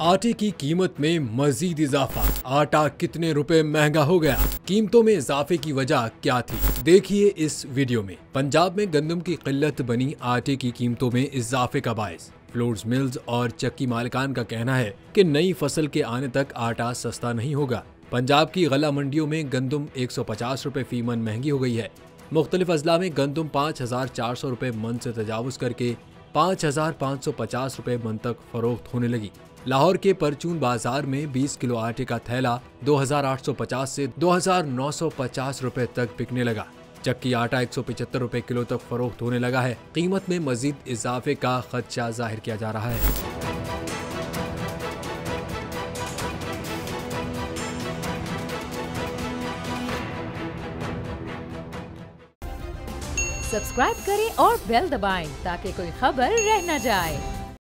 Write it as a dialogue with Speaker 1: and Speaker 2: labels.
Speaker 1: आटे की कीमत में मजीद इजाफा। आटा कितने रुपए महंगा हो गया? कीमतों में इजाफे की वजह क्या थी? देखिए इस वीडियो में। पंजाब में गंदम की किल्लत बनी आटे की कीमतों में इजाफे का बायस। फ्लोर्स मिल्स और चक्की मालिकान का कहना है कि नई फसल के आने तक आटा सस्ता नहीं होगा। पंजाब की गला मंडियों में गंदम 150 रुपए फी मन महंगी हो गई है। मुख्तलिफ अजला में गंदम 5400 रुपए मन से तजावुज करके 5550 रुपए मन तक फरोख्त होने लगी। लाहौर के परचून बाजार में 20 किलो आटे का थैला 2850 से 2950 रुपए तक बिकने लगा। चक्की आटा 175 रुपए किलो तक फरोख्त होने लगा है। कीमत में मजीद इजाफे का खदशा जाहिर किया जा रहा है।
Speaker 2: सब्सक्राइब करें और बेल दबाएं ताकि कोई खबर रह न जाए।